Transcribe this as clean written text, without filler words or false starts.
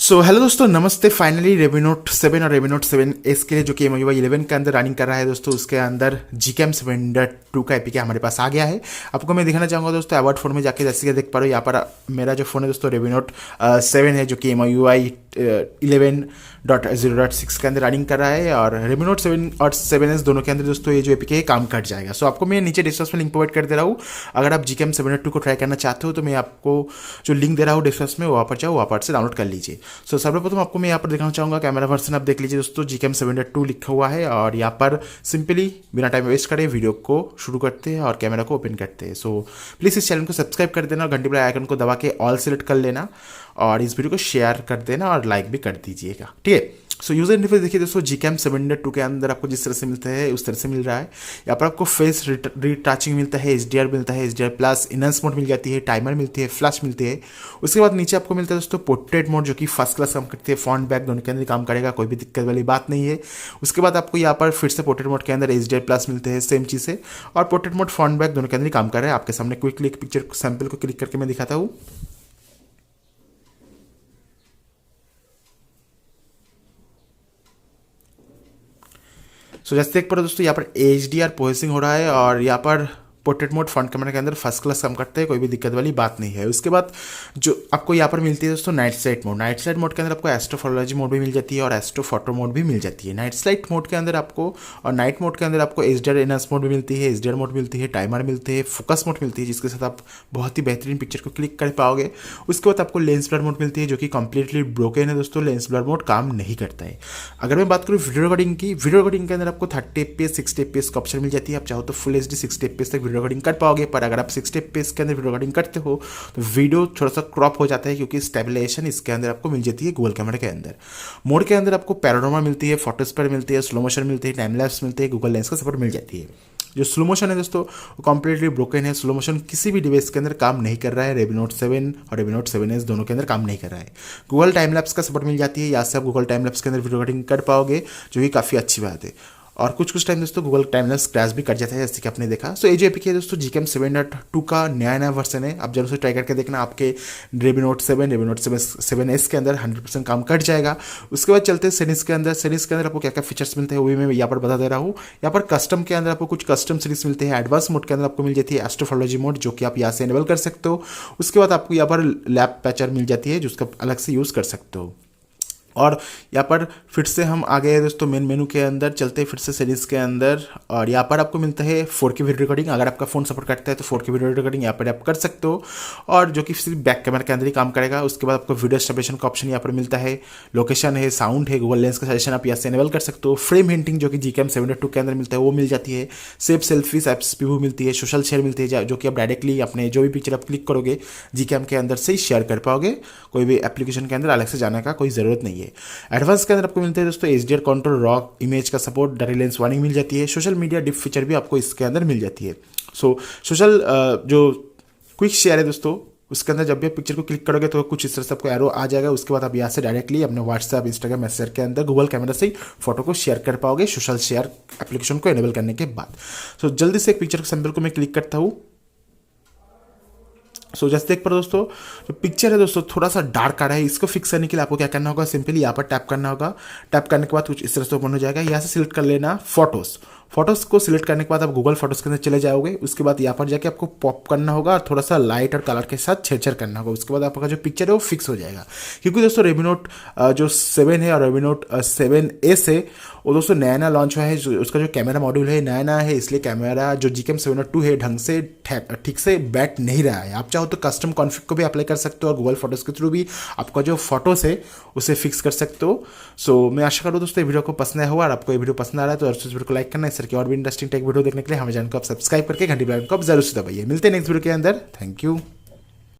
So hello दोस्तों, नमस्ते। Finally Redmi Note 7 और Redmi Note 7S के लिए जो कि MIUI 11 के अंदर रनिंग कर रहा है दोस्तों, उसके अंदर Gcam 7.2 का एपीके हमारे पास आ गया है। आपको मैं दिखाना चाहूँगा दोस्तों अबाउट फोन में जाके, जैसे कि देख पा रहे हो यहाँ पर मेरा जो फोन है दोस्तों Redmi Note 7 है, जो कि MIUI 11.0.6 के अंदर रनिंग कर रहा है। और Redmi Note 7 और 7S दोनों के अंदर दोस्तों ये जो एपीके है काम कर जाएगा। सो आपको मैं नीचे डिस्क्रिप्शन में लिंक प्रोवाइड कर दे रहा हूँ। अगर आप Gcam 7.2 को ट्राई करना चाहते हो तो मैं आपको जो लिंक दे रहा हूँ डिस्क्रिप्शन में, वहाँ पर जाओ, वहाँ पर से डाउनलोड कर लीजिए। सो सर्वप्रथम आपको मैं यहाँ पर दिखाना चाहूँगा कैमरा वर्जन। आप देख लीजिए दोस्तों, Gcam 7.2 लिखा हुआ है। और यहाँ पर सिंपली बिना टाइम वेस्ट करे वीडियो को शुरू करते हैं और कैमरा को ओपन करते हैं। सो प्लीज़ इस चैनल को सब्सक्राइब कर देना और घंटी वाले आइकन को दबा के ऑल सेलेक्ट कर लेना और इस वीडियो को शेयर कर देना और लाइक भी कर दीजिएगा, ठीक है। सो यूजर इंटरफेस देखिए दोस्तों, Gcam 7.2 के अंदर आपको जिस तरह से मिलता है उस तरह से मिल रहा है। यहाँ पर आपको फेस रिटाचिंग मिलता है, HDR मिलता है, HDR प्लस, इनहेंस मोड मिल जाती है, टाइमर मिलती है, फ्लैश मिलती है। उसके बाद नीचे आपको मिलता है दोस्तों पोर्ट्रेट मोड, जो कि फर्स्ट क्लास काम करती है। फ्रंट बैक दोनों के अंदर काम करेगा, कोई भी दिक्कत वाली बात नहीं है। उसके बाद आपको यहाँ पर फिर से पोर्ट्रेट मोड के अंदर HDR प्लस मिलते हैं, सेम चीज़ है। और पोर्ट्रेट मोड फ्रंट बैक दोनों के अंदर काम कर रहा है। आपके सामने क्विकली एक पिक्चर सैंपल को क्लिक करके मैं दिखाता हूँ। सो जैसे देख पा रहे हो दोस्तों, यहाँ पर HDR प्रोसेसिंग हो रहा है और यहाँ पर पोर्ट्रेट मोड फ्रंट कैमरा के अंदर फर्स्ट क्लास काम करते हैं, कोई भी दिक्कत वाली बात नहीं है। उसके बाद जो आपको यहाँ पर मिलती है दोस्तों night slight mode. Night slight mode के अंदर आपको एस्ट्रोफोटोलॉजी मोड भी मिल जाती है और एस्ट्रोफोटो मोड भी मिल जाती है। नाइट स्लाइट मोड के अंदर आपको और नाइट मोड के अंदर आपको HDR एनहांस मोड भी मिलती है, HDR मोड मिलती है, टाइमर मिलती है, फोकस मोड मिलती है, जिसके साथ आप बहुत ही बेहतरीन पिक्चर को क्लिक कर पाओगे। उसके बाद आपको लेंस ब्लर मोड मिलती है, जो कि कंप्लीटली ब्रोकन है दोस्तों, लेंस ब्लर मोड काम नहीं करता है। अगर मैं बात करूँ वीडियो रिकॉर्डिंग की, वीडियो रिकॉर्डिंग के अंदर आपको 30 FPS 60 FPS का ऑप्शन मिल जाती है। आप चाहो तो फुल HD 60 FPS तक वीडियो रिकॉर्डिंग कर पाओगे। पर अगर आप 60 FPS के अंदर वीडियो रिकॉर्डिंग करते हो तो वीडियो थोड़ा सा क्रॉप हो जाता है, क्योंकि स्टेबलाइजेशन इसके अंदर आपको मिल जाती है गूगल कैमरा के अंदर। मोड के अंदर आपको पैनोरामा मिलती है, फोटो स्प्रेड मिलती है, स्लो मोशन मिलती है, टाइम लैप्स मिलती है, गूगल लेंस का सपोर्ट मिल जाती है। जो स्लो मोशन है दोस्तों वो कम्प्लीटली ब्रोकन है। स्लो मोशन किसी भी डिवाइस के अंदर काम नहीं कर रहा है। Redmi Note 7 और Redmi Note 7S दोनों के अंदर काम नहीं कर रहा है। गूगल टाइम लैप्स का सपोर्ट मिल जाती है, यहाँ से आप गूगल टाइम लैप्स के अंदर वीडियो रिकॉर्डिंग कर पाओगे, जो कि काफ़ी अच्छी बात है। और कुछ टाइम दोस्तों गूगल टाइम लैप्स क्रैश भी कर जाता है, जैसे कि आपने देखा। सो ये जो एपीके है दोस्तों Gcam 7.2 का नया वर्जन है। आप जरूर से ट्राई करके देखना, आपके Redmi Note 7 Redmi Note 7S के अंदर 100% काम कर जाएगा। उसके बाद चलते हैं सीरीज के अंदर। सीरीज के अंदर आपको क्या क्या फीचर्स मिलते हैं वो भी मैं यहाँ पर बता दे रहा हूँ। यहाँ पर कस्टम के अंदर आपको कुछ कस्टम सीरीज मिलते हैं। एडवांस मोड के अंदर आपको मिल जाती है एस्ट्रोफोटोलॉजी मोड, जो कि आप यहाँ से इनेबल कर सकते हो। उसके बाद आपको यहाँ पर लैब पैचर मिल जाती है, जिसका अलग से यूज़ कर सकते हो। और यहाँ पर फिर से हम आ गए दोस्तों मेन मेनू के अंदर, चलते हैं फिर से सीरीज के अंदर। और यहाँ पर आपको मिलता है 4K वीडियो रिकॉर्डिंग। अगर आपका फ़ोन सपोर्ट करता है तो 4K वीडियो रिकॉर्डिंग यहाँ पर आप कर सकते हो, और जो कि सिर्फ बैक कैमरा के अंदर ही काम करेगा। उसके बाद आपको वीडियो स्टेबलाइजेशन का ऑप्शन यहाँ पर मिलता है, लोकेशन है, साउंड है, गूगल लेंस का सजेशन आप यहाँ से इनेबल कर सकते हो। फ्रेम हिंटिंग जो कि Gcam 7.2 के अंदर मिलता है वो मिल जाती है। सेफ सेल्फीज एप्स भी मिलती है, सोशल शेयर मिलती है, जो कि आप डायरेक्टली अपने जो भी पिक्चर आप क्लिक करोगे Gcam के अंदर से ही शेयर कर पाओगे। कोई भी एप्लीकेशन के अंदर अलग से जाने का कोई ज़रूरत नहीं है। एडवांस के अंदर आपको मिलते हैं दोस्तों HDR कंट्रोल, रॉ इमेज का सपोर्ट, डायरेक्ट लेंस वार्निंग मिल जाती है। सोशल मीडिया डिप फीचर भी आपको इसके अंदर मिल जाती है। सो सोशल जो क्विक शेयर है दोस्तों, उसके अंदर जब भी आप पिक्चर को क्लिक करोगे तो कुछ इस तरह से आपको एरो आ जाएगा। उसके बाद आप यहाँ से डायरेक्टली अपने व्हाट्सएप, इंस्टाग्राम, मैसेंजर के अंदर गूगल कैमरा से ही फोटो को शेयर कर पाओगे, सोशल शेयर एप्लीकेशन को एनेबल करने के बाद। सो जल्दी से एक पिक्चर के सैंपल को मैं क्लिक करता हूँ। सो जैसे देख पर दोस्तों जो पिक्चर है दोस्तों थोड़ा सा डार्क आ रहा है, इसको फिक्स करने के लिए आपको क्या करना होगा, सिंपली यहाँ पर टैप करना होगा। टैप करने के बाद कुछ इस तरह से ओपन हो जाएगा। यहाँ से सिलेक्ट कर लेना फोटोज़ को सिलेक्ट करने के बाद आप गूगल फोटोज़ के अंदर चले जाओगे। उसके बाद यहाँ पर जाके आपको पॉप करना होगा और थोड़ा सा लाइट और कलर के साथ छेड़छाड़ करना होगा। उसके बाद आपका जो पिक्चर है वो फिक्स हो जाएगा। क्योंकि दोस्तों Redmi Note जो 7 है और Redmi Note 7S है वो दोस्तों नया लॉन्च हुआ है। उसका जो कैमरा मॉड्यूल है नया है, इसलिए कैमरा जो Gcam 7.2 है ढंग से ठीक से बैठ नहीं रहा है। आप चाहो तो कस्टम कॉन्फ़िग को भी अप्लाई कर सकते हो और गूगल फोटोज़ के थ्रू भी आपका जो फोटोज़ है उसे फिक्स कर सकते हो। सो मैं आशा करूँ दोस्तों ये वीडियो को पसंद आया होगा, और आपको ये वीडियो पसंद आ रहा है तो इस वीडियो को लाइक करना। इस तरह की और भी इंटरेस्टिंग टेक वीडियो देखने के लिए हमारे चैनल को आप सब्सक्राइब करके घंटी बेल आइकन को आप जरूर से दबाइए। मिलते हैं नेक्स्ट वीडियो के अंदर। Thank you.